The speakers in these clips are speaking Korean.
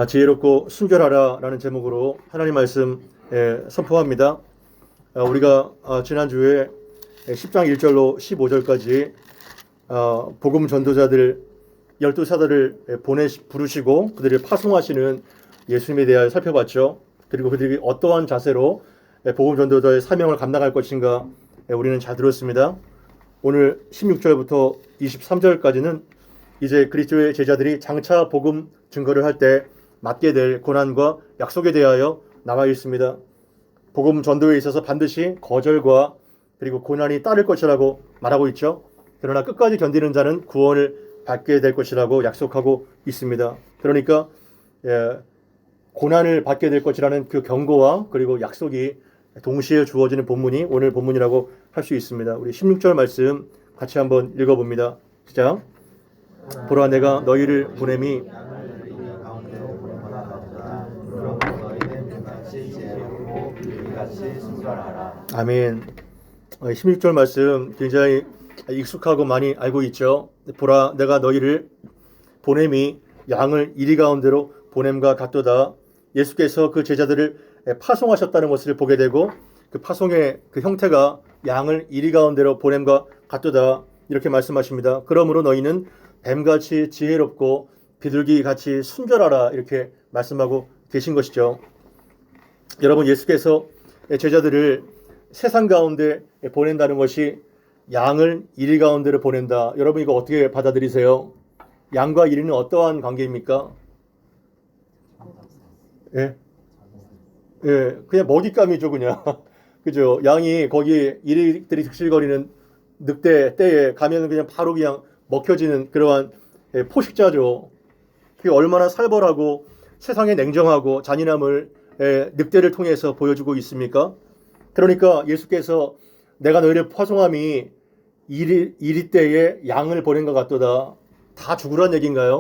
지혜롭고 순결하라 라는 제목으로 하나님 말씀 선포합니다. 우리가 지난주에 10장 1절로 15절까지 복음 전도자들 12사도를 부르시고 그들을 파송하시는 예수님에 대하여 살펴봤죠. 그리고 그들이 어떠한 자세로 복음 전도자의 사명을 감당할 것인가 우리는 잘 들었습니다. 오늘 16절부터 23절까지는 이제 그리스도의 제자들이 장차 복음 증거를 할 때 맡게 될 고난과 약속에 대하여 나와 있습니다. 복음 전도에 있어서 반드시 거절과 그리고 고난이 따를 것이라고 말하고 있죠. 그러나 끝까지 견디는 자는 구원을 받게 될 것이라고 약속하고 있습니다. 그러니까 고난을 받게 될 것이라는 그 경고와 그리고 약속이 동시에 주어지는 본문이 오늘 본문이라고 할 수 있습니다. 우리 16절 말씀 같이 한번 읽어봅니다. 시작. 보라 내가 너희를 보냄이 아멘. 16절 말씀 굉장히 익숙하고 많이 알고 있죠. 보라 내가 너희를 보냄이 양을 이리 가운데로 보냄과 같도다. 예수께서 그 제자들을 파송하셨다는 것을 보게 되고 그 파송의 그 형태가 양을 이리 가운데로 보냄과 같도다 이렇게 말씀하십니다. 그러므로 너희는 뱀같이 지혜롭고 비둘기같이 순결하라 이렇게 말씀하고 계신 것이죠. 여러분, 예수께서 제자들을 세상 가운데 보낸다는 것이 양을 이리 가운데로 보낸다. 여러분 이거 어떻게 받아들이세요? 양과 이리는 어떠한 관계입니까? 예, 그냥 먹잇감이죠, 그냥. 그죠? 양이 거기 이리들이 득실거리는 늑대 떼에 가면은 그냥 바로 그냥 먹혀지는 그러한 포식자죠. 그게 얼마나 살벌하고 세상에 냉정하고 잔인함을 늑대를 통해서 보여주고 있습니까? 그러니까 예수께서 내가 너희를 파송함이 이리 때에 양을 보낸 것 같도다. 다 죽으란 얘기인가요?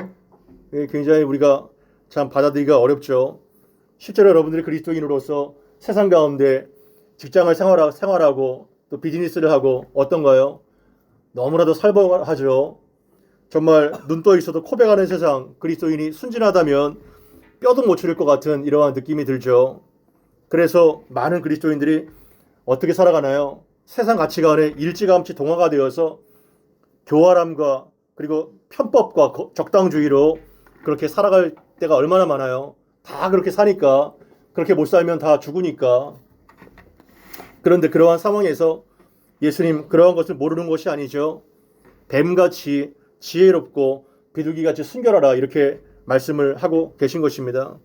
굉장히 우리가 참 받아들이기가 어렵죠. 실제로 여러분들이 그리스도인으로서 세상 가운데 직장을 생활하고 또 비즈니스를 하고 어떤가요? 너무나도 살벌하죠. 정말 눈 떠 있어도 코백하는 세상, 그리스도인이 순진하다면 뼈도 못 추릴 것 같은 이러한 느낌이 들죠. 그래서 많은 그리스도인들이 어떻게 살아가나요? 세상 가치관에 일찌감치 동화가 되어서 교활함과 그리고 편법과 적당주의로 그렇게 살아갈 때가 얼마나 많아요. 다 그렇게 사니까, 그렇게 못 살면 다 죽으니까. 그런데 그러한 상황에서 예수님 그러한 것을 모르는 것이 아니죠. 뱀같이 지혜롭고 비둘기같이 순결하라 이렇게 말씀을 하고 계신 것입니다.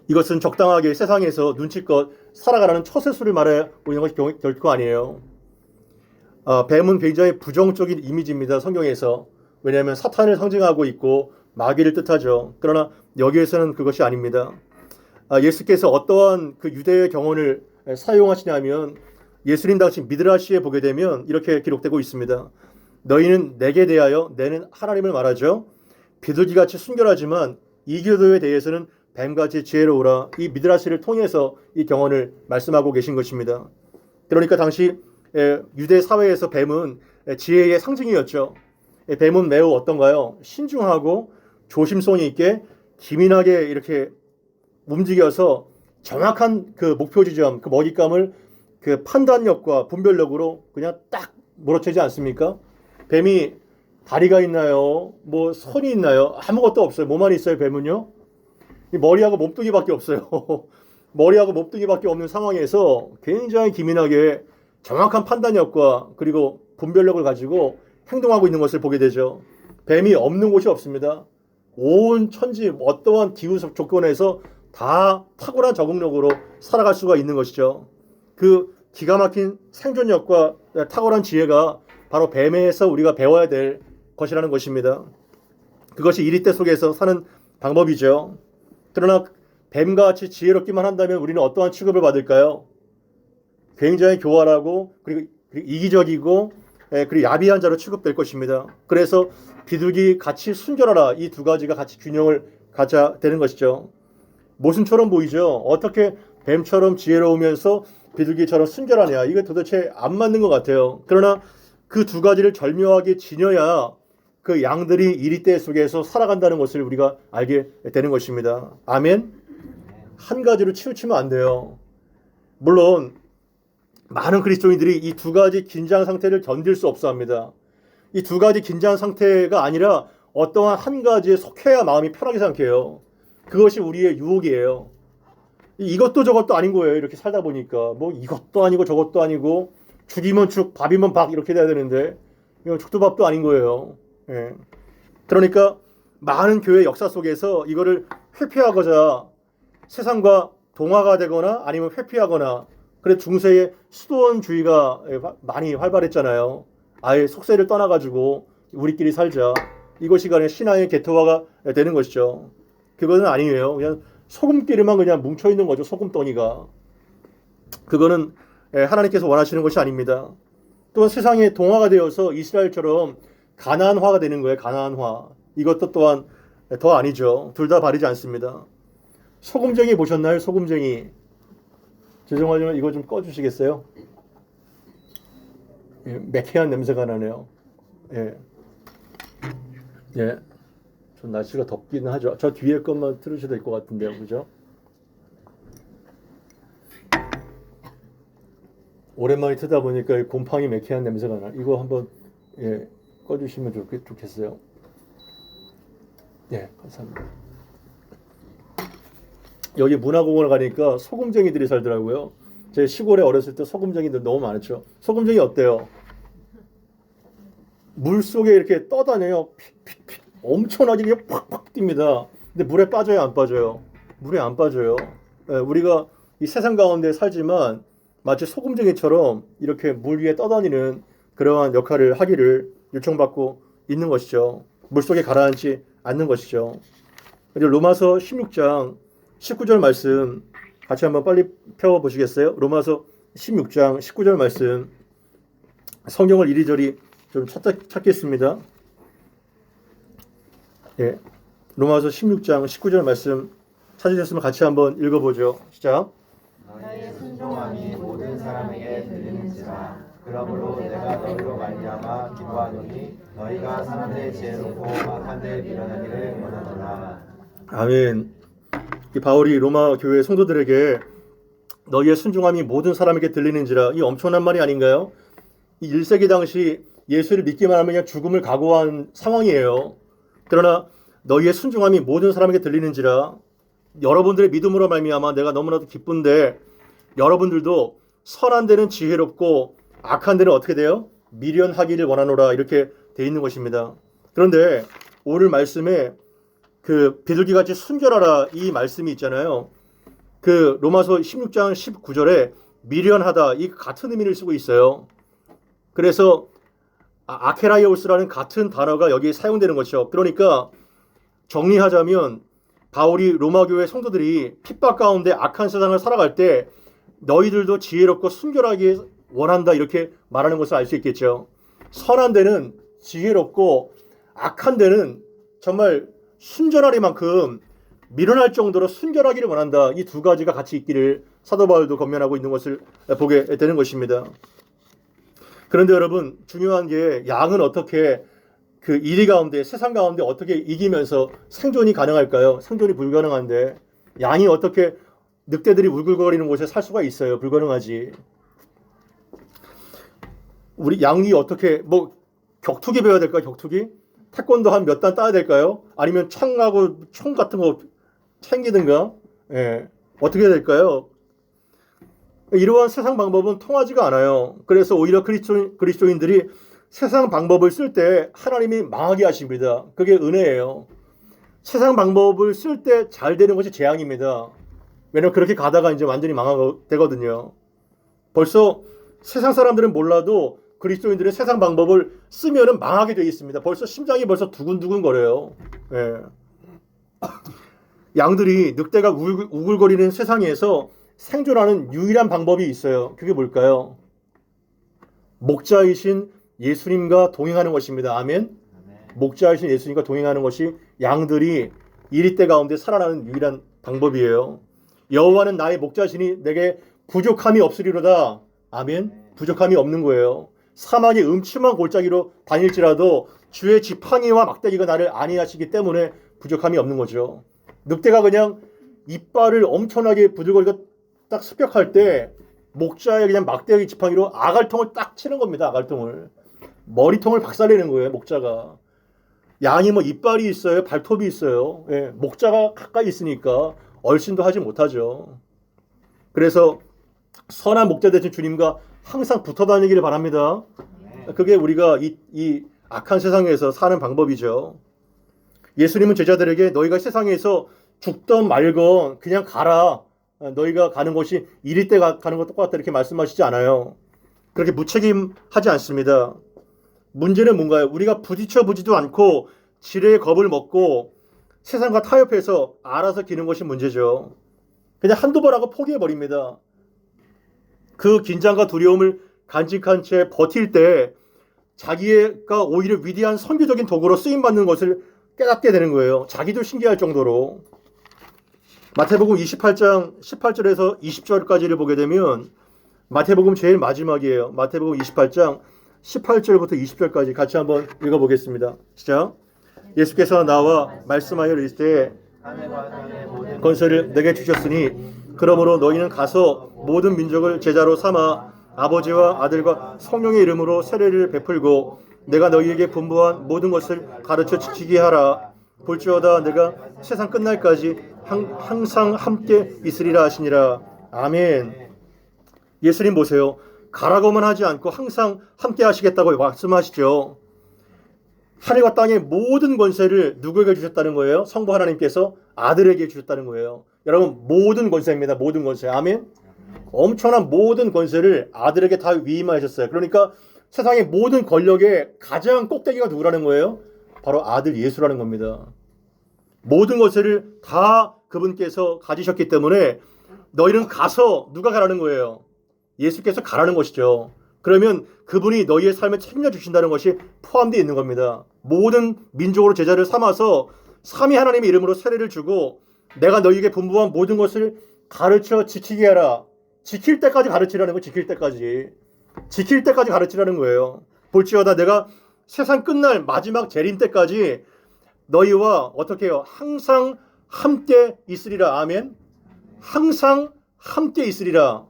이것은 적당하게 세상에서 눈치껏 살아가라는 처세술을 말하고 있는 것이 결코 아니에요. 뱀은 굉장히 부정적인 이미지입니다. 성경에서. 왜냐하면 사탄을 상징하고 있고 마귀를 뜻하죠. 그러나 여기에서는 그것이 아닙니다. 예수께서 어떠한 그 유대의 경언을 사용하시냐면 예수님 당시 미드라시에 보게 되면 이렇게 기록되고 있습니다. 너희는 내게 대하여 내는 하나님을 말하죠. 비둘기같이 순결하지만 이교도에 대해서는 뱀같이 지혜로우라. 이 미드라시를 통해서 이 경언을 말씀하고 계신 것입니다. 그러니까 당시 유대 사회에서 뱀은 지혜의 상징이었죠. 뱀은 매우 어떤가요? 신중하고 조심성이 있게 기민하게 이렇게 움직여서 정확한 그 목표 지점, 그 먹잇감을 그 판단력과 분별력으로 그냥 딱 몰아채지 않습니까? 뱀이 다리가 있나요? 뭐 손이 있나요? 아무것도 없어요. 뭐만 있어요, 뱀은요? 머리하고 몸뚱이밖에 없어요. 머리하고 몸뚱이밖에 없는 상황에서 굉장히 기민하게 정확한 판단력과 그리고 분별력을 가지고 행동하고 있는 것을 보게 되죠. 뱀이 없는 곳이 없습니다. 온 천지 어떠한 기후 조건에서 다 탁월한 적응력으로 살아갈 수가 있는 것이죠. 그 기가 막힌 생존력과 탁월한 지혜가 바로 뱀에서 우리가 배워야 될 것이라는 것입니다. 그것이 이리때 속에서 사는 방법이죠. 그러나 뱀같이 지혜롭기만 한다면 우리는 어떠한 취급을 받을까요? 굉장히 교활하고 그리고 이기적이고 그리고 야비한 자로 취급될 것입니다. 그래서 비둘기 같이 순결하라 이 두 가지가 같이 균형을 가져야 되는 것이죠. 모순처럼 보이죠. 어떻게 뱀처럼 지혜로우면서 비둘기처럼 순결하냐. 이게 도대체 안 맞는 것 같아요. 그러나 그 두 가지를 절묘하게 지녀야 그 양들이 이리떼 속에서 살아간다는 것을 우리가 알게 되는 것입니다. 아멘. 한 가지로 치우치면 안 돼요. 물론 많은 그리스도인들이 이 두 가지 긴장 상태를 견딜 수 없어 합니다. 이 두 가지 긴장 상태가 아니라 어떠한 한 가지에 속해야 마음이 편하게 생각해요. 그것이 우리의 유혹이에요. 이것도 저것도 아닌 거예요. 이렇게 살다 보니까 뭐 이것도 아니고 저것도 아니고 죽이면 죽, 밥이면 밥 이렇게 돼야 되는데 이건 죽도 밥도 아닌 거예요. 예. 그러니까 많은 교회 역사 속에서 이거를 회피하고자 세상과 동화가 되거나 아니면 회피하거나 그래 중세의 수도원주의가 많이 활발했잖아요. 아예 속세를 떠나가지고 우리끼리 살자. 이것이 그냥 신앙의 개토화가 되는 것이죠. 그거는 아니에요. 그냥 소금끼리만 그냥 뭉쳐있는 거죠. 소금덩이가. 그거는 하나님께서 원하시는 것이 아닙니다. 또한 세상에 동화가 되어서 이스라엘처럼 가나안화가 되는 거예요. 가나안화. 이것도 또한 더 아니죠. 둘 다 바르지 않습니다. 소금쟁이 보셨나요? 소금쟁이. 죄송하지만 이거 좀 꺼주시겠어요? 예, 매캐한 냄새가 나네요. 예. 예. 좀 날씨가 덥기는 하죠. 저 뒤에 것만 틀으셔도 될 것 같은데요. 그죠? 오랜만에 트다 보니까 곰팡이 매캐한 냄새가 나. 이거 한번 예, 꺼주시면 좋겠어요. 예, 감사합니다. 여기 문화공원을 가니까 소금쟁이들이 살더라고요. 제 시골에 어렸을 때 소금쟁이들 너무 많았죠. 소금쟁이 어때요? 물 속에 이렇게 떠다녀요. 픽픽픽. 엄청나게 그냥 팍팍 뜁니다. 근데 물에 빠져요, 안 빠져요? 물에 안 빠져요. 예, 우리가 이 세상 가운데 살지만 마치 소금쟁이처럼 이렇게 물 위에 떠다니는 그러한 역할을 하기를 요청받고 있는 것이죠. 물속에 가라앉지 않는 것이죠. 그리고 로마서 16장 19절 말씀 같이 한번 빨리 펴보시겠어요? 로마서 16장 19절 말씀 성경을 이리저리 좀 찾겠습니다. 예, 로마서 16장 19절 말씀 찾으셨으면 같이 한번 읽어보죠. 시작. 너희의 순종함이 모든 사람에게 들리는지라 그러므로 내가 너희로 말미암아 기뻐하노니 너희가 선한 데 지혜롭고 악한 데 미련하기를 원하노라. 아멘. 이 바울이 로마 교회 성도들에게 너희의 순종함이 모든 사람에게 들리는지라 이 엄청난 말이 아닌가요? 이 1세기 당시 예수를 믿기만 하면 그냥 죽음을 각오한 상황이에요. 그러나 너희의 순종함이 모든 사람에게 들리는지라 여러분들의 믿음으로 말미암아 내가 너무나도 기쁜데 여러분들도 선한 데는 지혜롭고 악한 데는 어떻게 돼요? 미련하기를 원하노라 이렇게 돼 있는 것입니다. 그런데 오늘 말씀에 그 비둘기같이 순결하라 이 말씀이 있잖아요. 그 로마서 16장 19절에 미련하다 이 같은 의미를 쓰고 있어요. 그래서 아케라이오스라는 같은 단어가 여기 사용되는 것이죠. 그러니까 정리하자면 바울이 로마 교회 성도들이 핍박 가운데 악한 세상을 살아갈 때 너희들도 지혜롭고 순결하게 원한다 이렇게 말하는 것을 알 수 있겠죠. 선한 데는 지혜롭고 악한 데는 정말 순전하리만큼 미련할 정도로 순결하기를 원한다. 이 두 가지가 같이 있기를 사도 바울도 권면하고 있는 것을 보게 되는 것입니다. 그런데 여러분 중요한 게 양은 어떻게 그 이리 가운데 세상 가운데 어떻게 이기면서 생존이 가능할까요? 생존이 불가능한데 양이 어떻게 늑대들이 울글거리는 곳에 살 수가 있어요? 불가능하지. 우리 양이 어떻게 뭐 격투기 배워야 될까요? 격투기? 태권도 한 몇 단 따야 될까요? 아니면 창하고 총 같은 거 챙기든가? 예. 어떻게 해야 될까요? 이러한 세상 방법은 통하지가 않아요. 그래서 오히려 그리스도인들이 세상 방법을 쓸 때 하나님이 망하게 하십니다. 그게 은혜예요. 세상 방법을 쓸 때 잘 되는 것이 재앙입니다. 왜냐면 그렇게 가다가 이제 완전히 망하게 되거든요. 벌써 세상 사람들은 몰라도 그리스도인들은 세상 방법을 쓰면은 망하게 되어 있습니다. 벌써 심장이 벌써 두근두근 거려요. 예. 양들이 늑대가 우글거리는 세상에서 생존하는 유일한 방법이 있어요. 그게 뭘까요? 목자이신 예수님과 동행하는 것입니다. 아멘. 목자이신 예수님과 동행하는 것이 양들이 이리떼 가운데 살아나는 유일한 방법이에요. 여호와는 나의 목자시니 내게 부족함이 없으리로다. 아멘. 부족함이 없는 거예요. 사막의 음침한 골짜기로 다닐지라도 주의 지팡이와 막대기가 나를 안위하시기 때문에 부족함이 없는 거죠. 늑대가 그냥 이빨을 엄청나게 부들거리고 딱 습격할 때 목자에 그냥 막대기 지팡이로 아갈통을 딱 치는 겁니다. 아갈통을. 머리통을 박살내는 거예요. 목자가. 양이 뭐 이빨이 있어요. 발톱이 있어요. 예, 목자가 가까이 있으니까 얼씬도 하지 못하죠. 그래서 선한 목자 되신 주님과 항상 붙어 다니기를 바랍니다. 그게 우리가 이 악한 세상에서 사는 방법이죠. 예수님은 제자들에게 너희가 세상에서 죽던 말건 그냥 가라. 너희가 가는 곳이 이리 때 가는 것 똑같다 이렇게 말씀하시지 않아요. 그렇게 무책임하지 않습니다. 문제는 뭔가요? 우리가 부딪혀 보지도 않고 지레의 겁을 먹고 세상과 타협해서 알아서 기는 것이 문제죠. 그냥 한두 번 하고 포기해버립니다. 그 긴장과 두려움을 간직한 채 버틸 때 자기가 오히려 위대한 선교적인 도구로 쓰임받는 것을 깨닫게 되는 거예요. 자기도 신기할 정도로. 마태복음 28장 18절에서 20절까지를 보게 되면 마태복음 제일 마지막이에요. 마태복음 28장 18절부터 20절까지 같이 한번 읽어보겠습니다. 시작. 예수께서 나와 말씀하여 이르시되 하늘과 땅의 모든 권세를 내게 주셨으니 그러므로 너희는 가서 모든 민족을 제자로 삼아 아버지와 아들과 성령의 이름으로 세례를 베풀고 내가 너희에게 분부한 모든 것을 가르쳐 지키게 하라. 볼지어다 내가 세상 끝날까지 항상 함께 있으리라 하시니라. 아멘. 예수님 보세요. 가라고만 하지 않고 항상 함께 하시겠다고 말씀하시죠. 하늘과 땅의 모든 권세를 누구에게 주셨다는 거예요? 성부 하나님께서 아들에게 주셨다는 거예요. 여러분 모든 권세입니다. 모든 권세. 아멘. 엄청난 모든 권세를 아들에게 다 위임하셨어요. 그러니까 세상의 모든 권력의 가장 꼭대기가 누구라는 거예요? 바로 아들 예수라는 겁니다. 모든 것을 다 그분께서 가지셨기 때문에 너희는 가서 누가 가라는 거예요? 예수께서 가라는 것이죠. 그러면 그분이 너희의 삶을 책임져 주신다는 것이 포함되어 있는 겁니다. 모든 민족으로 제자를 삼아서 삼위 하나님의 이름으로 세례를 주고 내가 너희에게 분부한 모든 것을 가르쳐 지키게 하라. 지킬 때까지 가르치라는 거. 지킬 때까지. 지킬 때까지 가르치라는 거예요. 볼지어다 내가 세상 끝날 마지막 재림 때까지 너희와 어떻게 해요? 항상 함께 있으리라. 아멘. 항상 함께 있으리라.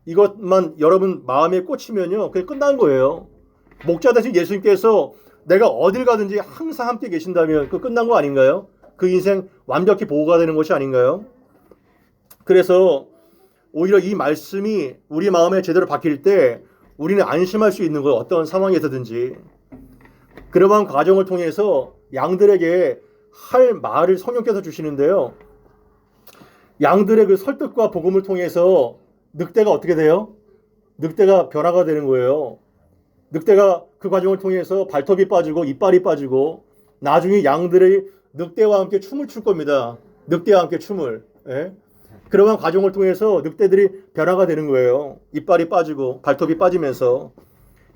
이것만 여러분 마음에 꽂히면요. 그게 끝난 거예요. 목자 되신 예수님께서 내가 어딜 가든지 항상 함께 계신다면 그 끝난 거 아닌가요? 그 인생 완벽히 보호가 되는 것이 아닌가요? 그래서 오히려 이 말씀이 우리 마음에 제대로 박힐 때 우리는 안심할 수 있는 거예요. 어떤 상황에서든지. 그러한 과정을 통해서 양들에게 할 말을 성령께서 주시는데요. 양들의 그 설득과 복음을 통해서 늑대가 어떻게 돼요? 늑대가 변화가 되는 거예요. 늑대가 그 과정을 통해서 발톱이 빠지고 이빨이 빠지고 나중에 양들이 늑대와 함께 춤을 출 겁니다. 늑대와 함께 춤을. 예? 그러한 과정을 통해서 늑대들이 변화가 되는 거예요. 이빨이 빠지고 발톱이 빠지면서.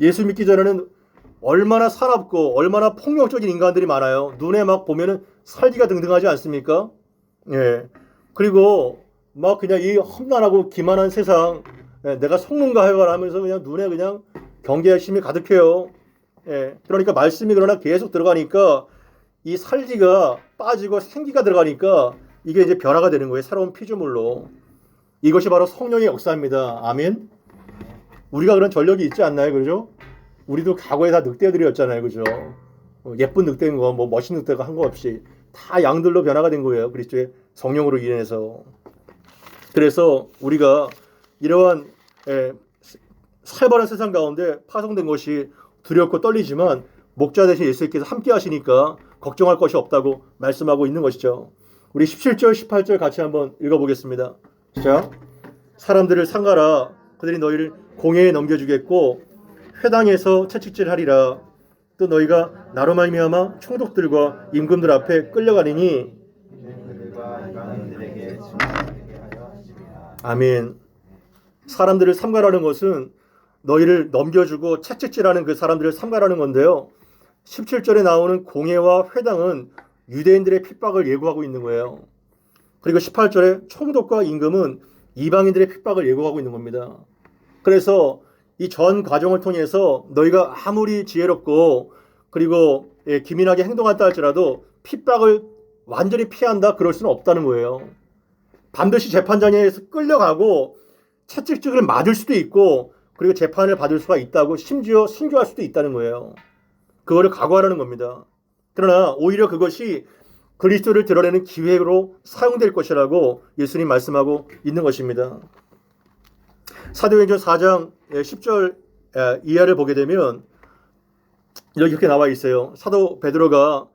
예수 믿기 전에는 얼마나 사납고 얼마나 폭력적인 인간들이 많아요. 눈에 막 보면은 살기가 등등하지 않습니까? 예. 그리고 막 그냥 이 험난하고 기만한 세상, 예, 내가 속는가 해봐라 하면서 그냥 눈에 그냥 경계심이 가득해요. 예. 그러니까 말씀이 그러나 계속 들어가니까 이 살기가 빠지고 생기가 들어가니까 이게 이제 변화가 되는 거예요. 새로운 피조물로. 이것이 바로 성령의 역사입니다. 아멘. 우리가 그런 전력이 있지 않나요? 그죠? 우리도 과거에 다 늑대들이었잖아요. 그죠? 예쁜 늑대인 거, 뭐 멋있는 늑대가 한 거 없이 다 양들로 변화가 된 거예요. 그리스도의 성령으로 인해서. 그래서 우리가 이러한 살벌한 세상 가운데 파송된 것이 두렵고 떨리지만 목자 되신 예수님께서 함께 하시니까 걱정할 것이 없다고 말씀하고 있는 것이죠. 우리 17절, 18절 같이 한번 읽어보겠습니다. 자, 사람들을 상가라. 그들이 너희를 공회에 넘겨주겠고 회당에서 채찍질하리라. 또 너희가 나로 말미암아 총독들과 임금들 앞에 끌려가리니. 아멘. 사람들을 삼가라는 것은 너희를 넘겨주고 채찍질하는 그 사람들을 삼가라는 건데요. 17절에 나오는 공회와 회당은 유대인들의 핍박을 예고하고 있는 거예요. 그리고 18절에 총독과 임금은 이방인들의 핍박을 예고하고 있는 겁니다. 그래서 이 전 과정을 통해서 너희가 아무리 지혜롭고 그리고 기민하게 행동한다 할지라도 핍박을 완전히 피한다 그럴 수는 없다는 거예요. 반드시 재판장에서 끌려가고 채찍질을 맞을 수도 있고 그리고 재판을 받을 수가 있다고 심지어 순교할 수도 있다는 거예요. 그거를 각오하라는 겁니다. 그러나 오히려 그것이 그리스도를 드러내는 기회로 사용될 것이라고 예수님 말씀하고 있는 것입니다. 사도행전 4장 10절 이하를 보게 되면 이렇게 나와 있어요. 사도 베드로가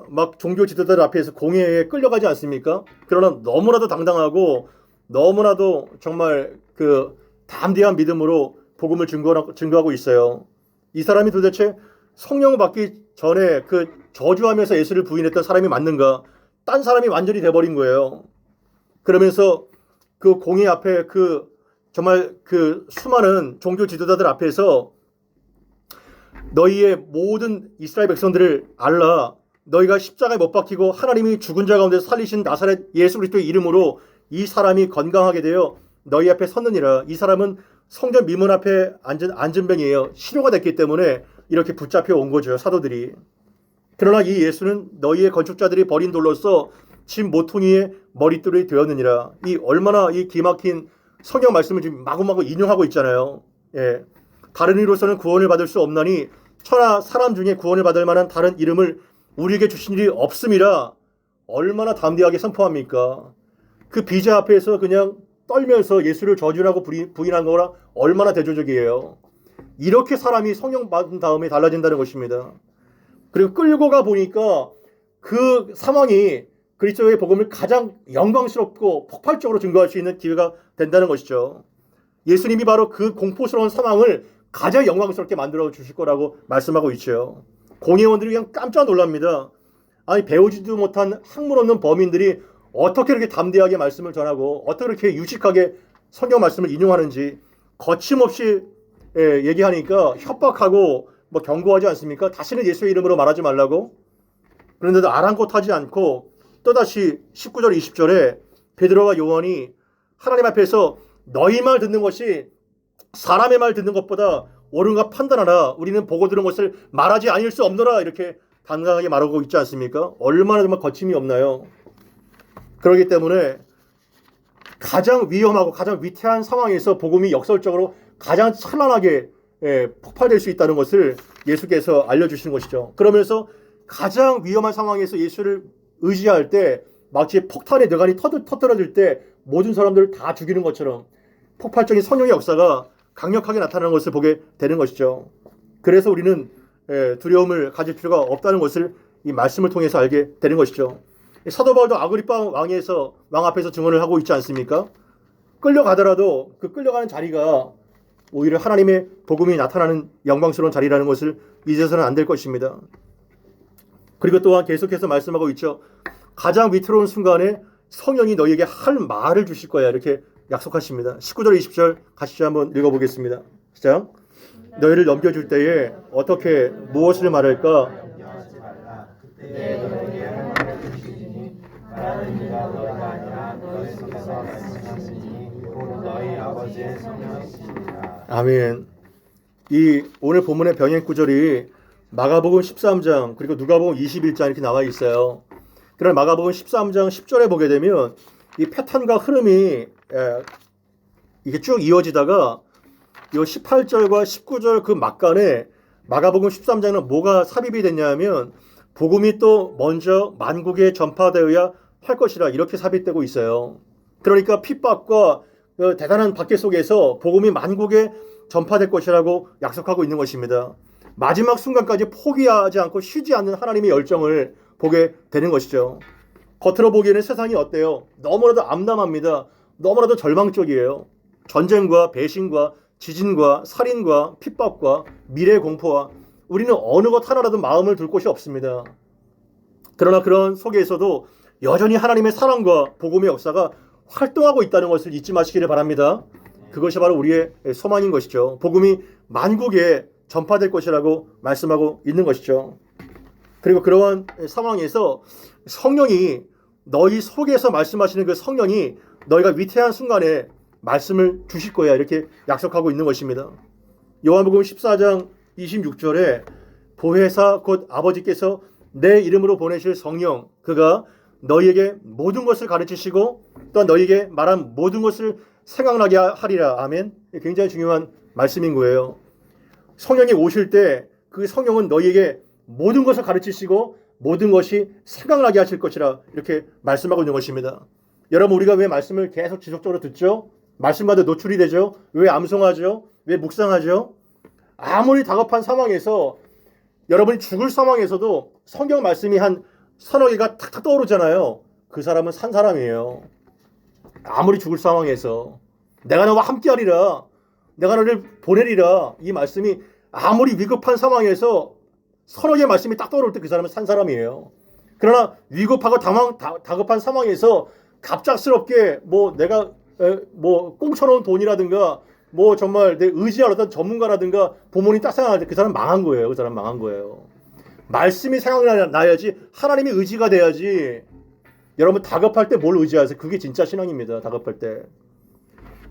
막 종교 지도자들 앞에서 공회에 끌려가지 않습니까? 그러나 너무나도 당당하고 너무나도 정말 그 담대한 믿음으로 복음을 증거하고 있어요. 이 사람이 도대체 성령을 받기 전에 그 저주하면서 예수를 부인했던 사람이 맞는가? 딴 사람이 완전히 돼버린 거예요. 그러면서 그 공회 앞에 그 정말 그 수많은 종교 지도자들 앞에서 너희의 모든 이스라엘 백성들을 알라. 너희가 십자가에 못 박히고 하나님이 죽은 자 가운데서 살리신 나사렛 예수 그리스도의 이름으로 이 사람이 건강하게 되어 너희 앞에 섰느니라. 이 사람은 성전 미문 앞에 앉은 병이에요. 치료가 됐기 때문에 이렇게 붙잡혀 온 거죠. 사도들이. 그러나 이 예수는 너희의 건축자들이 버린 돌로서 집 모퉁이의 머릿돌이 되었느니라. 이 얼마나 이 기막힌 성경 말씀을 지금 마구마구 인용하고 있잖아요. 예. 다른 이로서는 구원을 받을 수 없나니 천하 사람 중에 구원을 받을 만한 다른 이름을 우리에게 주신 일이 없음이라. 얼마나 담대하게 선포합니까? 그 비자 앞에서 그냥 떨면서 예수를 저주하고 부인한 거라 얼마나 대조적이에요. 이렇게 사람이 성령 받은 다음에 달라진다는 것입니다. 그리고 끌고 가 보니까 그 상황이 그리스도의 복음을 가장 영광스럽고 폭발적으로 증거할 수 있는 기회가 된다는 것이죠. 예수님이 바로 그 공포스러운 상황을 가장 영광스럽게 만들어 주실 거라고 말씀하고 있죠. 공회원들이 그냥 깜짝 놀랍니다. 아니 배우지도 못한 학문 없는 범인들이 어떻게 이렇게 담대하게 말씀을 전하고 어떻게 이렇게 유식하게 성경 말씀을 인용하는지 거침없이 얘기하니까 협박하고 뭐 경고하지 않습니까? 다시는 예수의 이름으로 말하지 말라고. 그런데도 아랑곳하지 않고 또다시 19절 20절에 베드로와 요한이 하나님 앞에서 너희 말 듣는 것이 사람의 말 듣는 것보다 옳은가 판단하라. 우리는 보고 들은 것을 말하지 아닐 수 없노라. 이렇게 당당하게 말하고 있지 않습니까? 얼마나 정말 거침이 없나요? 그렇기 때문에 가장 위험하고 가장 위태한 상황에서 복음이 역설적으로 가장 찬란하게 폭발될 수 있다는 것을 예수께서 알려주시는 것이죠. 그러면서 가장 위험한 상황에서 예수를 의지할 때 마치 폭탄의 뇌관이 터뜨려질 때 모든 사람들을 다 죽이는 것처럼 폭발적인 성령의 역사가 강력하게 나타나는 것을 보게 되는 것이죠. 그래서 우리는 두려움을 가질 필요가 없다는 것을 이 말씀을 통해서 알게 되는 것이죠. 사도 바울도 아그리파 왕 앞에서 증언을 하고 있지 않습니까? 끌려가더라도 그 끌려가는 자리가 오히려 하나님의 복음이 나타나는 영광스러운 자리라는 것을 잊어서는 안 될 것입니다. 그리고 또한 계속해서 말씀하고 있죠. 가장 위태로운 순간에 성령이 너희에게 할 말을 주실 거야. 이렇게 약속하십니다. 19절 20절 같이 한번 읽어보겠습니다. 시작. 너희를 넘겨줄 때에 어떻게 무엇을 말할까? 그때 너희에게 할 말을 주시니 말하는 이가 너희가 아니라 너희 속에서 말씀하시니 곧 너희 아버지의 성령이시니라. 아멘. 이 오늘 본문의 병행 구절이 마가복음 13장 그리고 누가복음 21장 이렇게 나와 있어요. 그런 마가복음 13장 10절에 보게 되면 이 패턴과 흐름이 이게 쭉 이어지다가 이 18절과 19절 그 막간에 마가복음 13장은 뭐가 삽입이 됐냐면 복음이 또 먼저 만국에 전파되어야 할 것이라 이렇게 삽입되고 있어요. 그러니까 핍박과 그 대단한 박해 속에서 복음이 만국에 전파될 것이라고 약속하고 있는 것입니다. 마지막 순간까지 포기하지 않고 쉬지 않는 하나님의 열정을 보게 되는 것이죠. 겉으로 보기에는 세상이 어때요? 너무나도 암담합니다. 너무나도 절망적이에요. 전쟁과 배신과 지진과 살인과 핍박과 미래 공포와 우리는 어느 것 하나라도 마음을 둘 곳이 없습니다. 그러나 그런 속에서도 여전히 하나님의 사랑과 복음의 역사가 활동하고 있다는 것을 잊지 마시기를 바랍니다. 그것이 바로 우리의 소망인 것이죠. 복음이 만국에 전파될 것이라고 말씀하고 있는 것이죠. 그리고 그러한 상황에서 성령이 너희 속에서 말씀하시는 그 성령이 너희가 위태한 순간에 말씀을 주실 거야 이렇게 약속하고 있는 것입니다. 요한복음 14장 26절에 보혜사 곧 아버지께서 내 이름으로 보내실 성령 그가 너희에게 모든 것을 가르치시고 또한 너희에게 말한 모든 것을 생각나게 하리라. 아멘. 굉장히 중요한 말씀인 거예요. 성령이 오실 때 그 성령은 너희에게 모든 것을 가르치시고 모든 것이 생각나게 하실 것이라 이렇게 말씀하고 있는 것입니다. 여러분 우리가 왜 말씀을 계속 지속적으로 듣죠? 말씀마다 노출이 되죠? 왜 암송하죠? 왜 묵상하죠? 아무리 다급한 상황에서 여러분이 죽을 상황에서도 성경 말씀이 한 서너 개가 탁탁 떠오르잖아요. 그 사람은 산 사람이에요. 아무리 죽을 상황에서 내가 너와 함께하리라 내가 너를 보내리라 이 말씀이 아무리 위급한 상황에서 서너 개의 말씀이 딱 떠오를 때 그 사람은 산 사람이에요. 그러나 위급하고 다급한 상황에서 갑작스럽게 뭐 내가 뭐 꽁쳐놓은 돈이라든가 뭐 정말 내 의지할 어떤 전문가라든가 부모님 딱 생각할 때 그 사람 망한 거예요. 그 사람 망한 거예요. 말씀이 생각나야지 하나님이 의지가 돼야지. 여러분 다급할 때 뭘 의지하세요? 그게 진짜 신앙입니다. 다급할 때.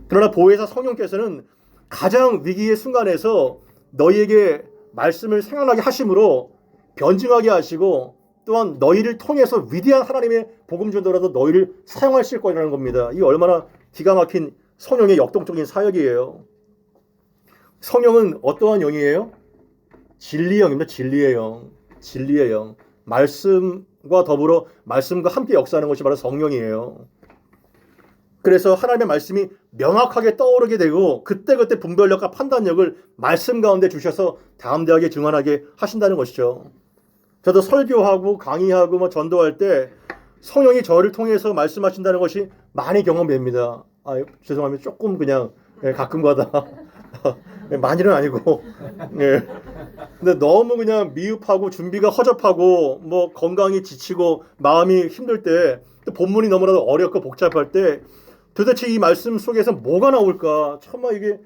그러나 보혜사 성령께서는 가장 위기의 순간에서 너희에게 말씀을 생각나게 하심으로 변증하게 하시고 또한 너희를 통해서 위대한 하나님의 복음 전도라도 너희를 사용하실 거라는 겁니다. 이 얼마나 기가 막힌 성령의 역동적인 사역이에요. 성령은 어떠한 영이에요? 진리의 영입니다. 진리의 영. 진리의 영. 말씀과 더불어 말씀과 함께 역사하는 것이 바로 성령이에요. 그래서 하나님의 말씀이 명확하게 떠오르게 되고 그때그때 분별력과 판단력을 말씀 가운데 주셔서 담대하게 증언하게 하신다는 것이죠. 저도 설교하고 강의하고 뭐 전도할 때 성령이 저를 통해서 말씀하신다는 것이 많이 경험됩니다. 죄송합니다. 조금 그냥 가끔가다 많이는 아니고 근데 너무 그냥 미흡하고 준비가 허접하고 뭐 건강이 지치고 마음이 힘들 때 또 본문이 너무나도 어렵고 복잡할 때 도대체 이 말씀 속에서 뭐가 나올까? 참아 이게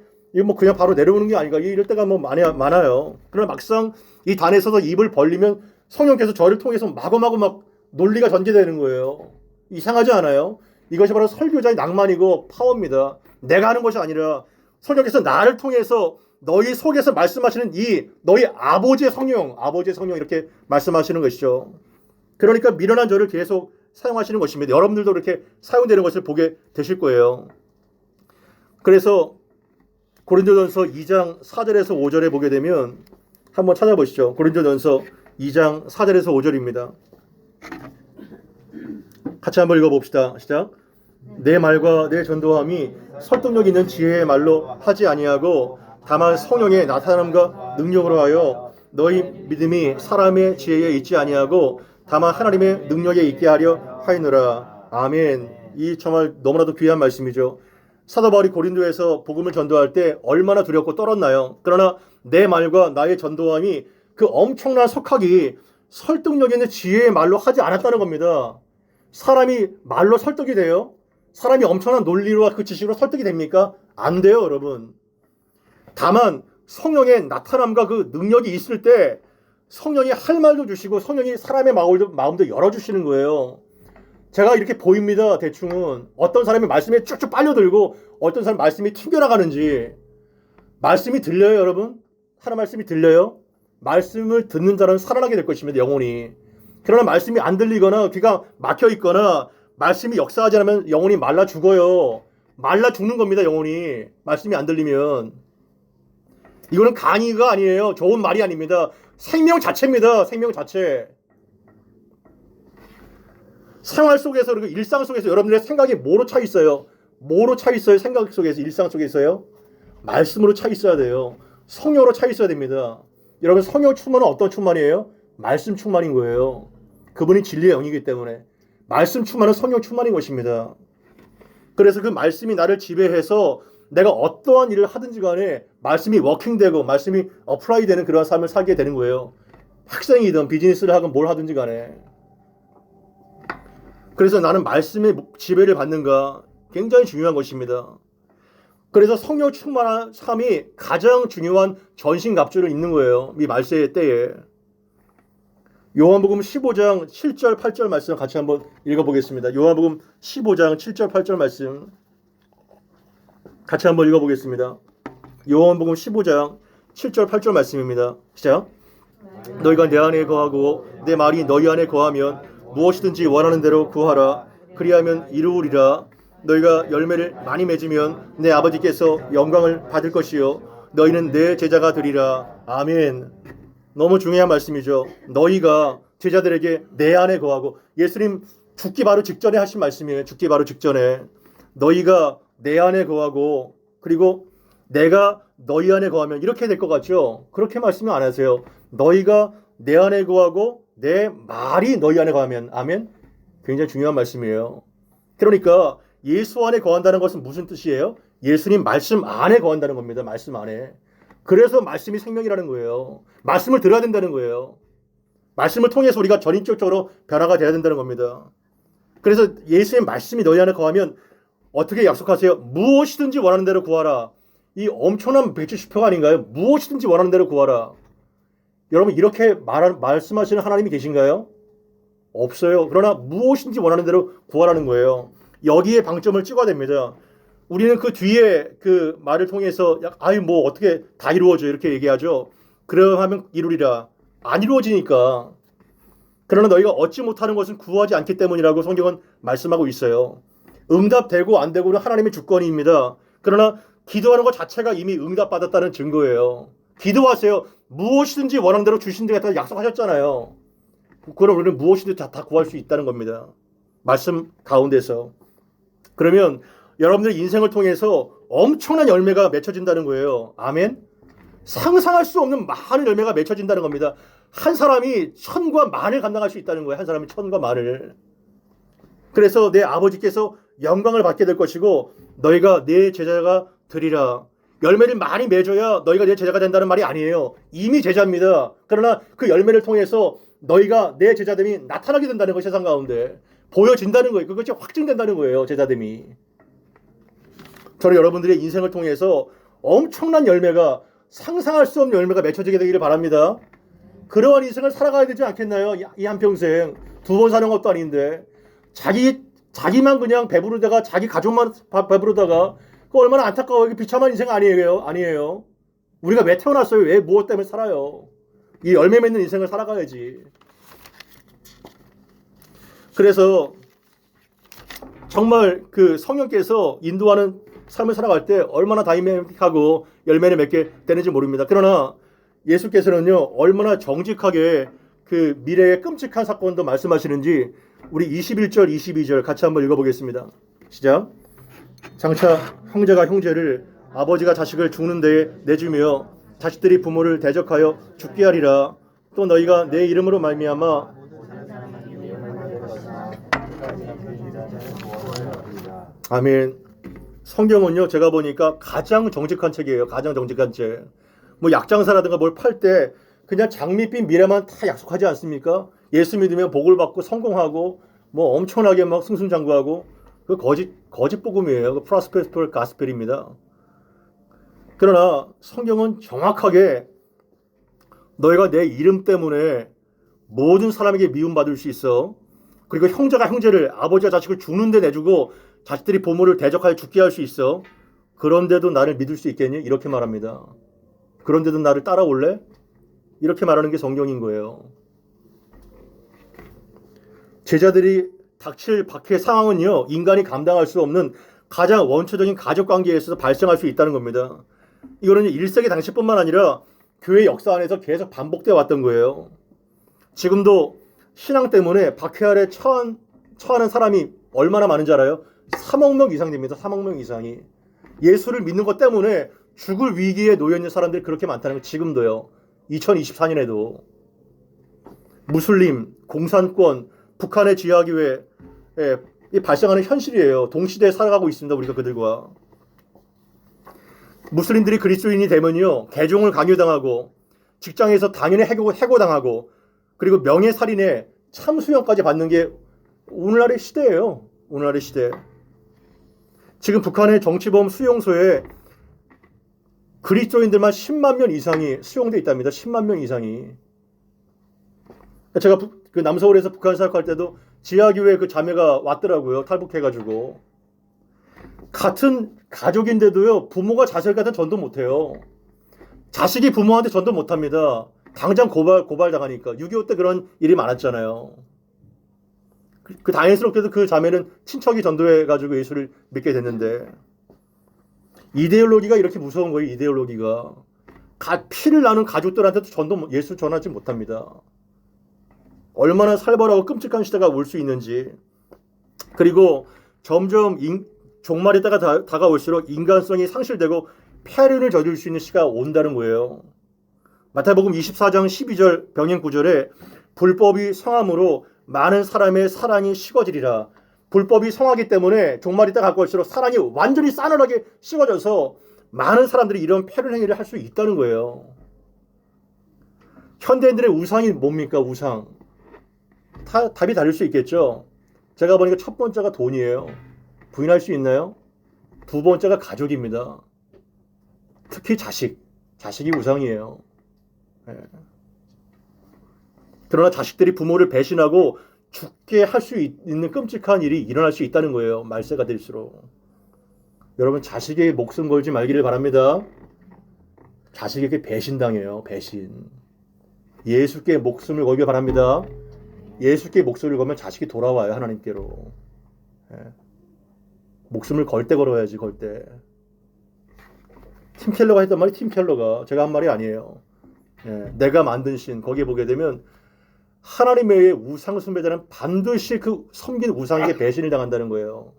뭐 그냥 바로 내려오는 게 아닌가? 이럴 때가 뭐 많아요. 그러나 막상 이 단에서도 입을 벌리면 성령께서 저를 통해서 마구마구 막 논리가 전개되는 거예요. 이상하지 않아요? 이것이 바로 설교자의 낭만이고 파워입니다. 내가 하는 것이 아니라 성령께서 나를 통해서 너희 속에서 말씀하시는 이 너희 아버지의 성령 이렇게 말씀하시는 것이죠. 그러니까 미련한 저를 계속 사용하시는 것입니다. 여러분들도 이렇게 사용되는 것을 보게 되실 거예요. 그래서 고린도전서 2장 4절에서 5절에 보게 되면 한번 찾아보시죠. 고린도전서 2장 4절에서 5절입니다. 같이 한번 읽어봅시다. 시작. 내 말과 내 전도함이 설득력 있는 지혜의 말로 하지 아니하고 다만 성령의 나타남과 능력으로 하여 너희 믿음이 사람의 지혜에 있지 아니하고 다만 하나님의 능력에 있게 하려 하이노라. 아멘. 이 정말 너무나도 귀한 말씀이죠. 사도 바울이 고린도에서 복음을 전도할 때 얼마나 두렵고 떨었나요? 그러나 내 말과 나의 전도함이 그 엄청난 석학이 설득력 있는 지혜의 말로 하지 않았다는 겁니다. 사람이 말로 설득이 돼요? 사람이 엄청난 논리와 그 지식으로 설득이 됩니까? 안 돼요, 여러분. 다만 성령의 나타남과 그 능력이 있을 때 성령이 할 말도 주시고 성령이 사람의 마음도 열어주시는 거예요. 제가 이렇게 보입니다. 대충은 어떤 사람이 말씀에 쭉쭉 빨려들고 어떤 사람 말씀이 튕겨나가는지. 말씀이 들려요, 여러분? 하나님 말씀이 들려요? 말씀을 듣는 자는 살아나게 될 것입니다. 영혼이. 그러나 말씀이 안 들리거나 귀가 막혀 있거나 말씀이 역사하지 않으면 영혼이 말라 죽어요. 말라 죽는 겁니다. 영혼이. 말씀이 안 들리면. 이거는 강의가 아니에요. 좋은 말이 아닙니다. 생명 자체입니다. 생명 자체. 생활 속에서 그리고 일상 속에서 여러분들의 생각이 뭐로 차 있어요? 뭐로 차 있어요? 생각 속에서, 일상 속에서요? 말씀으로 차 있어야 돼요. 성령으로 차 있어야 됩니다. 여러분 성령 충만은 어떤 충만이에요? 말씀 충만인 거예요. 그분이 진리의 영이기 때문에 말씀 충만은 성령 충만인 것입니다. 그래서 그 말씀이 나를 지배해서 내가 어떠한 일을 하든지 간에 말씀이 워킹되고 말씀이 어플라이 되는 그런 삶을 살게 되는 거예요. 학생이든 비즈니스를 하든 뭘 하든지 간에. 그래서 나는 말씀의 지배를 받는가 굉장히 중요한 것입니다. 그래서 성령 충만한 삶이 가장 중요한 전신갑주를 입는 거예요. 이 말세의 때에. 요한복음 15장 7절 8절 말씀 같이 한번 읽어보겠습니다. 요한복음 15장 7절 8절 말씀 같이 한번 읽어보겠습니다. 요한복음 15장 7절 8절 말씀입니다. 시작. 너희가 내 안에 거하고 내 말이 너희 안에 거하면 무엇이든지 원하는 대로 구하라. 그리하면 이루으리라. 너희가 열매를 많이 맺으면 내 아버지께서 영광을 받을 것이요 너희는 내 제자가 되리라. 아멘. 너무 중요한 말씀이죠. 너희가 제자들에게 내 안에 거하고, 예수님 죽기 바로 직전에 하신 말씀이에요. 죽기 바로 직전에 너희가 내 안에 거하고 그리고 내가 너희 안에 거하면 이렇게 될 것 같죠? 그렇게 말씀을 안 하세요. 너희가 내 안에 거하고 내 말이 너희 안에 거하면. 아멘. 굉장히 중요한 말씀이에요. 그러니까 예수 안에 거한다는 것은 무슨 뜻이에요? 예수님 말씀 안에 거한다는 겁니다. 말씀 안에. 그래서 말씀이 생명이라는 거예요. 말씀을 들어야 된다는 거예요. 말씀을 통해서 우리가 전인격적으로 변화가 돼야 된다는 겁니다. 그래서 예수의 말씀이 너희 안에 거하면 어떻게 약속하세요? 무엇이든지 원하는 대로 구하라. 이 엄청난 170표 아닌가요? 무엇이든지 원하는 대로 구하라. 여러분 이렇게 말씀하시는 하나님이 계신가요? 없어요. 그러나 무엇인지 원하는 대로 구하라는 거예요. 여기에 방점을 찍어야 됩니다. 우리는 그 뒤에 그 말을 통해서 뭐 어떻게 다 이루어져 이렇게 얘기하죠. 그러하면 이루리라. 안 이루어지니까. 그러나 너희가 얻지 못하는 것은 구하지 않기 때문이라고 성경은 말씀하고 있어요. 응답되고 안 되고는 하나님의 주권입니다. 그러나 기도하는 것 자체가 이미 응답받았다는 증거예요. 기도하세요. 무엇이든지 원하는 대로 주신다고 약속하셨잖아요. 그럼 우리는 무엇이든지 다 구할 수 있다는 겁니다. 말씀 가운데서. 그러면 여러분들의 인생을 통해서 엄청난 열매가 맺혀진다는 거예요. 아멘. 상상할 수 없는 많은 열매가 맺혀진다는 겁니다. 한 사람이 천과 만을 감당할 수 있다는 거예요. 한 사람이 천과 만을. 그래서 내 아버지께서 영광을 받게 될 것이고 너희가 내 제자가 되리라. 열매를 많이 맺어야 너희가 내 제자가 된다는 말이 아니에요. 이미 제자입니다. 그러나 그 열매를 통해서 너희가 내 제자됨이 나타나게 된다는 것이 세상 가운데 보여진다는 거예요. 그것이 확증된다는 거예요. 제자됨이. 저는 여러분들의 인생을 통해서 엄청난 열매가, 상상할 수 없는 열매가 맺혀지게 되기를 바랍니다. 그러한 인생을 살아가야 되지 않겠나요? 이 한평생 2번 사는 것도 아닌데 자기만 그냥 배부르다가 자기 가족만 배부르다가 그 얼마나 안타까워요. 비참한 인생 아니에요. 우리가 왜 태어났어요? 왜 무엇 때문에 살아요? 이 열매 맺는 인생을 살아가야지. 그래서 정말 그 성령께서 인도하는 삶을 살아갈 때 얼마나 다이내믹하고 열매를 맺게 되는지 모릅니다. 그러나 예수께서는요 얼마나 정직하게 그 미래의 끔찍한 사건도 말씀하시는지 우리 21절 22절 같이 한번 읽어보겠습니다. 시작. 장차 형제가 형제를 아버지가 자식을 죽는 데에 내주며 자식들이 부모를 대적하여 죽게 하리라. 또 너희가 내 이름으로 말미암아 아멘. 성경은요 제가 보니까 가장 정직한 책이에요. 가장 정직한 책. 뭐 약장사라든가 뭘 팔 때 그냥 장밋빛 미래만 다 약속하지 않습니까? 예수 믿으면 복을 받고 성공하고 뭐 엄청나게 막 승승장구하고 그 거짓 복음이에요. 그 프로스페리티 가스펠입니다. 그러나 성경은 정확하게 너희가 내 이름 때문에 모든 사람에게 미움받을 수 있어. 그리고 형제가 형제를, 아버지와 자식을 죽는 데 내주고 자식들이 부모를 대적하여 죽게 할 수 있어. 그런데도 나를 믿을 수 있겠니? 이렇게 말합니다. 그런데도 나를 따라올래? 이렇게 말하는 게 성경인 거예요. 제자들이 닥칠 박해 상황은요 인간이 감당할 수 없는 가장 원초적인 가족관계에 있어서 발생할 수 있다는 겁니다. 이거는 1세기 당시뿐만 아니라 교회 역사 안에서 계속 반복되어 왔던 거예요. 지금도 신앙 때문에 박해 아래 처하는 사람이 얼마나 많은지 알아요? 3억 명 이상 됩니다. 3억 명 이상이. 예수를 믿는 것 때문에 죽을 위기에 놓여 있는 사람들이 그렇게 많다는 거 지금도요. 2024년에도 무슬림, 공산권, 북한의 지하교회 이 발생하는 현실이에요. 동시대에 살아가고 있습니다. 우리가 그들과. 무슬림들이 그리스도인이 되면요 개종을 강요당하고 직장에서 당연히 해고당하고 그리고 명예살인에 참수형까지 받는 게 오늘날의 시대예요. 오늘날의 시대. 지금 북한의 정치범 수용소에 그리스도인들만 10만 명 이상이 수용돼 있답니다. 10만 명 이상이. 제가 그 남서울에서 북한 사역할 때도 지하교회 그 자매가 왔더라고요. 탈북해가지고. 같은 가족인데도요 부모가 자식 같은 전도 못해요. 자식이 부모한테 전도 못합니다. 당장 고발당하니까. 6.25 때 그런 일이 많았잖아요. 그 다행스럽게도 그 자매는 친척이 전도해가지고 예수를 믿게 됐는데, 이데올로기가 이렇게 무서운 거예요. 이데올로기가. 피를 나눈 가족들한테도 예수 전하지 못합니다. 얼마나 살벌하고 끔찍한 시대가 올 수 있는지. 그리고 점점 종말이 때가 다가올수록 인간성이 상실되고 폐륜을 저질 수 있는 시가 온다는 거예요. 마태복음 24장 12절 병행 9절에 불법이 성함으로 많은 사람의 사랑이 식어지리라. 불법이 성하기 때문에 종말이 때 가까울수록 사랑이 완전히 싸늘하게 식어져서 많은 사람들이 이런 폐륜 행위를 할 수 있다는 거예요. 현대인들의 우상이 뭡니까? 우상. 답이 다를 수 있겠죠. 제가 보니까 첫 번째가 돈이에요. 부인할 수 있나요? 두 번째가 가족입니다. 특히 자식이 우상이에요. 네. 그러나 자식들이 부모를 배신하고 죽게 할 수 있는 끔찍한 일이 일어날 수 있다는 거예요. 말세가 될수록. 여러분, 자식에게 목숨 걸지 말기를 바랍니다. 자식에게 배신당해요. 배신. 예수께 목숨을 걸기 바랍니다. 예수께 목숨을 걸면 자식이 돌아와요. 하나님께로. 예. 목숨을 걸 때 걸어야지. 걸 때. 팀 켈러가 했단 말이 팀 켈러가. 제가 한 말이 아니에요. 예. 내가 만든 신. 거기에 보게 되면 하나님의 우상 숭배자는 반드시 그 섬긴 우상에게 배신을 당한다는 거예요.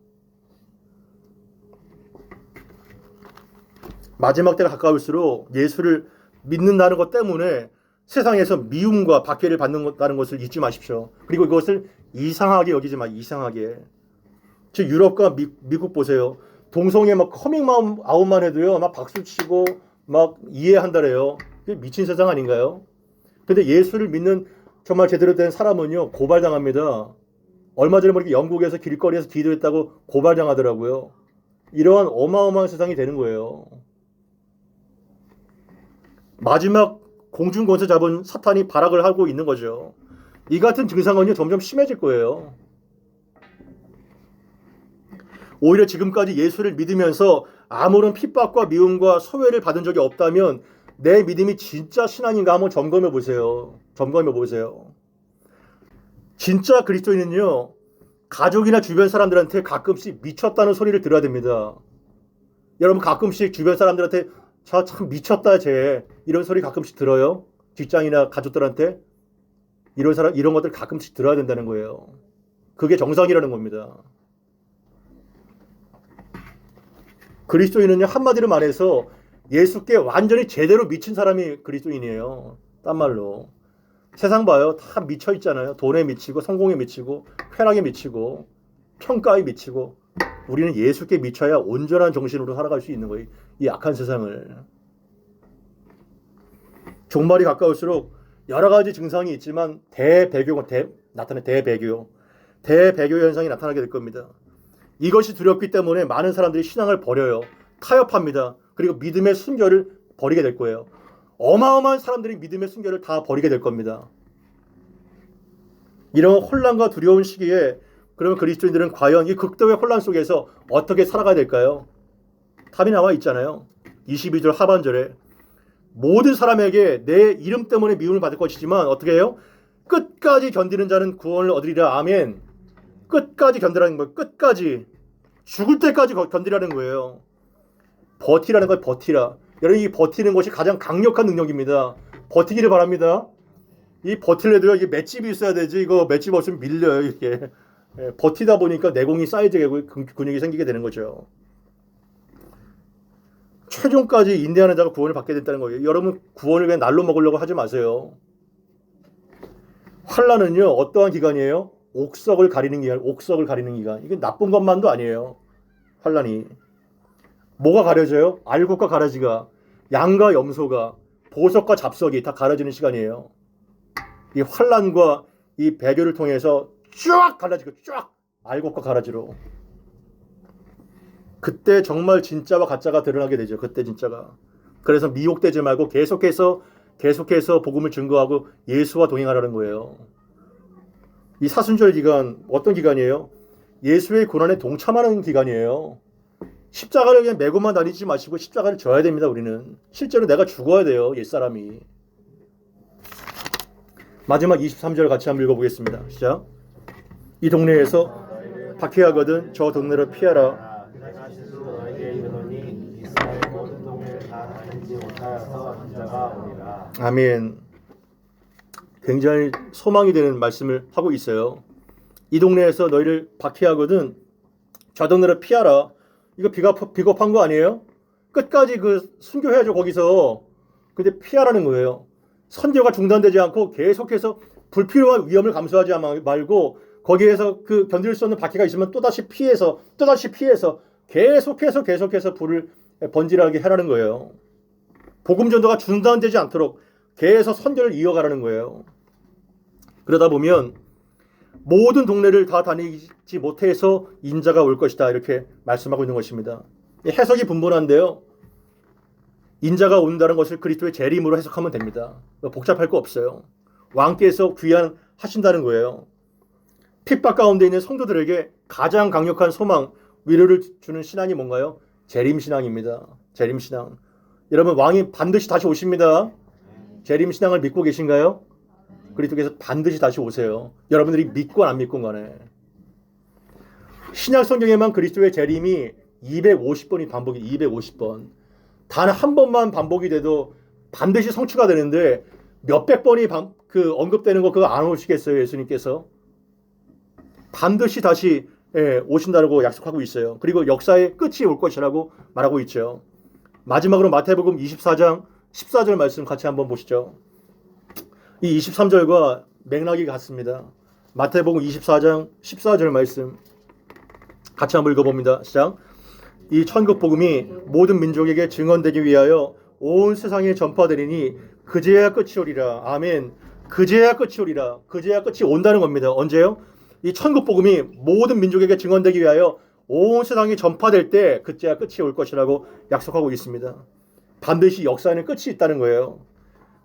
마지막 때가 가까울수록 예수를 믿는다는 것 때문에 세상에서 미움과 박해를 받는다는 것을 잊지 마십시오. 그리고 이것을 이상하게 여기지 마. 이상하게. 즉 유럽과 미국 보세요. 동성애 막 커밍 아웃만 해도요. 막 박수치고 막 이해한다래요. 그게 미친 세상 아닌가요? 근데 예수를 믿는 정말 제대로 된 사람은요. 고발당합니다. 얼마 전에 보니까 영국에서 길거리에서 기도했다고 고발당하더라고요. 이러한 어마어마한 세상이 되는 거예요. 마지막 공중권세 잡은 사탄이 발악을 하고 있는 거죠. 이 같은 증상은요. 점점 심해질 거예요. 오히려 지금까지 예수를 믿으면서 아무런 핍박과 미움과 소외를 받은 적이 없다면 내 믿음이 진짜 신앙인가 한번 점검해 보세요. 점검해 보세요. 진짜 그리스도인은요. 가족이나 주변 사람들한테 가끔씩 미쳤다는 소리를 들어야 됩니다. 여러분 가끔씩 주변 사람들한테 저 참 미쳤다 쟤 이런 소리 가끔씩 들어요. 직장이나 가족들한테 이런 것들 가끔씩 들어야 된다는 거예요. 그게 정상이라는 겁니다. 그리스도인은요 한마디로 말해서 예수께 완전히 제대로 미친 사람이 그리스도인이에요. 딴 말로 세상 봐요. 다 미쳐 있잖아요. 돈에 미치고 성공에 미치고 쾌락에 미치고 평가에 미치고 우리는 예수께 미쳐야 온전한 정신으로 살아갈 수 있는 거예요. 이 악한 세상을. 종말이 가까울수록 여러 가지 증상이 있지만 대배교 현상이 나타나게 될 겁니다. 이것이 두렵기 때문에 많은 사람들이 신앙을 버려요. 타협합니다. 그리고 믿음의 순결을 버리게 될 거예요. 어마어마한 사람들이 믿음의 순결을 다 버리게 될 겁니다. 이런 혼란과 두려운 시기에 그러면 그리스도인들은 과연 이 극도의 혼란 속에서 어떻게 살아가야 될까요? 답이 나와 있잖아요. 22절 하반절에 모든 사람에게 내 이름 때문에 미움을 받을 것이지만 어떻게 해요? 끝까지 견디는 자는 구원을 얻으리라. 아멘. 끝까지 견디라는 거예요. 끝까지. 죽을 때까지 견디라는 거예요. 버티라는 거예요. 버티라. 여러분 이 버티는 것이 가장 강력한 능력입니다. 버티기를 바랍니다. 이 버틸래도요. 이게 맷집이 있어야 되지. 이거 맷집 없으면 밀려요. 이게. 버티다 보니까 내공이 쌓이게 되고 근육이 생기게 되는 거죠. 최종까지 인내하는 자가 구원을 받게 됐다는 거예요. 여러분 구원을 그냥 날로 먹으려고 하지 마세요. 환난은요. 어떠한 기간이에요? 옥석을 가리는 기간. 옥석을 가리는 기간. 이게 나쁜 것만도 아니에요. 환난이. 뭐가 가려져요? 알곡과 가라지가, 양과 염소가, 보석과 잡석이 다 가려지는 시간이에요. 이 환난과 이 배교를 통해서 쫙 갈라지고 쫙 알곡과 가라지로. 그때 정말 진짜와 가짜가 드러나게 되죠. 그때 진짜가. 그래서 미혹되지 말고 계속해서 복음을 증거하고 예수와 동행하라는 거예요. 이 사순절 기간 어떤 기간이에요? 예수의 고난에 동참하는 기간이에요. 십자가를 그냥 메고만 다니지 마시고 십자가를 져야 됩니다. 우리는 실제로 내가 죽어야 돼요. 옛사람이. 마지막 23절 같이 한번 읽어보겠습니다. 시작. 이 동네에서 박해하거든 저 동네로 피하라. 내가 실수로 너에게 이르노니 이스라엘 모든 동네를 다 다니지 못하여서 인자가 오리라. 아멘. 굉장히 소망이 되는 말씀을 하고 있어요. 이 동네에서 너희를 박해하거든 저 동네로 피하라. 이거 비겁한 거 아니에요? 끝까지 그 순교해야죠 거기서. 근데 피하라는 거예요. 선교가 중단되지 않고 계속해서 불필요한 위험을 감수하지 말고 거기에서 그 견딜 수 없는 박해가 있으면 또다시 피해서 계속해서 불을 번지르게 하라는 거예요. 복음 전도가 중단되지 않도록 계속 선교를 이어가라는 거예요. 그러다 보면 모든 동네를 다 다니지 못해서 인자가 올 것이다 이렇게 말씀하고 있는 것입니다. 해석이 분분한데요. 인자가 온다는 것을 그리스도의 재림으로 해석하면 됩니다. 복잡할 거 없어요. 왕께서 귀환하신다는 거예요. 핍박 가운데 있는 성도들에게 가장 강력한 소망, 위로를 주는 신앙이 뭔가요? 재림신앙입니다. 재림신앙. 여러분 왕이 반드시 다시 오십니다. 재림신앙을 믿고 계신가요? 그리스도께서 반드시 다시 오세요. 여러분들이 믿건 안 믿건 간에. 신약 성경에만 그리스도의 재림이 250번이 반복이 250번. 단 한 번만 반복이 돼도 반드시 성취가 되는데 몇백 번이 언급되는 거 그거 안 오시겠어요? 예수님께서 반드시 다시 오신다고 약속하고 있어요. 그리고 역사의 끝이 올 것이라고 말하고 있죠. 마지막으로 마태복음 24장 14절 말씀 같이 한번 보시죠. 이 23절과 맥락이 같습니다. 마태복음 24장 14절 말씀 같이 한번 읽어봅니다. 시작. 이 천국 복음이 모든 민족에게 증언되기 위하여 온 세상에 전파되리니 그제야 끝이 오리라. 아멘. 그제야 끝이 오리라. 그제야 끝이 온다는 겁니다. 언제요? 이 천국 복음이 모든 민족에게 증언되기 위하여 온 세상에 전파될 때 그제야 끝이 올 것이라고 약속하고 있습니다. 반드시 역사에는 끝이 있다는 거예요.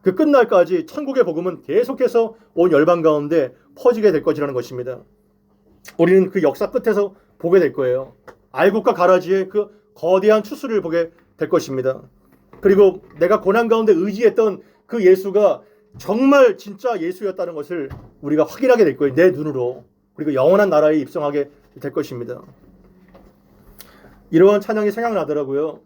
그 끝날까지 천국의 복음은 계속해서 온 열방 가운데 퍼지게 될 것이라는 것입니다. 우리는 그 역사 끝에서 보게 될 거예요. 알곡과 가라지의 그 거대한 추수를 보게 될 것입니다. 그리고 내가 고난 가운데 의지했던 그 예수가 정말 진짜 예수였다는 것을 우리가 확인하게 될 거예요. 내 눈으로. 그리고 영원한 나라에 입성하게 될 것입니다. 이러한 찬양이 생각나더라고요.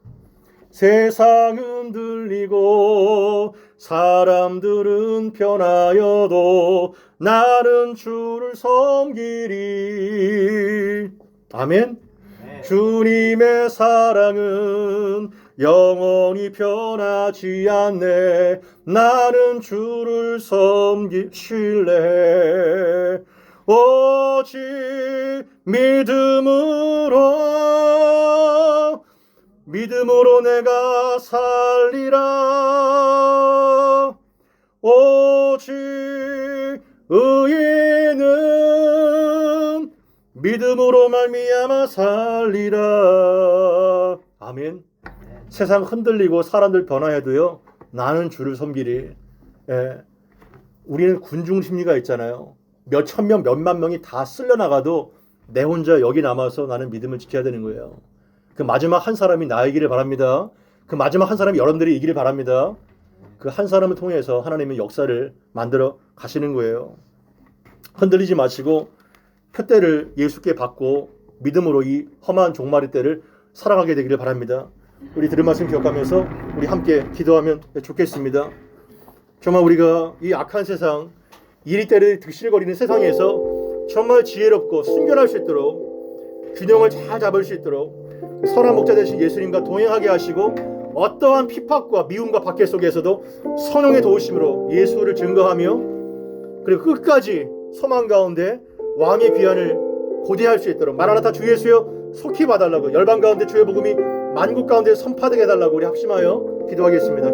세상은 들리고 사람들은 변하여도 나는 주를 섬기리. 아멘. 주님의 사랑은 영원히 변하지 않네. 나는 주를 섬기실래. 오직 믿음으로 내가 살리라. 오직 의인은 믿음으로 말미암아 살리라. 아멘. 세상 흔들리고 사람들 변화해도요 나는 주를 섬기리. 우리는 군중 심리가 있잖아요. 몇 천 명, 몇만 명이 다 쓸려나가도 내 혼자 여기 남아서 나는 믿음을 지켜야 되는 거예요. 그 마지막 한 사람이 나이기를 바랍니다. 그 마지막 한 사람이 여러분들이 이기를 바랍니다. 그 한 사람을 통해서 하나님의 역사를 만들어 가시는 거예요. 흔들리지 마시고 표대를 예수께 받고 믿음으로 이 험한 종말의 때를 살아가게 되기를 바랍니다. 우리 들은 말씀 기억하면서 우리 함께 기도하면 좋겠습니다. 정말 우리가 이 악한 세상, 이리 때를 득실거리는 세상에서 정말 지혜롭고 순결할 수 있도록 균형을 잘 잡을 수 있도록 선한 목자 되신 예수님과 동행하게 하시고 어떠한 핍박과 미움과 박해 속에서도 성령의 도우심으로 예수를 증거하며 그리고 끝까지 소망 가운데 왕의 귀환을 고대할 수 있도록 마라나타 주 예수여 속히 봐달라고 열방 가운데 주의 복음이 만국 가운데 선파되게 해달라고 우리 합심하여 기도하겠습니다.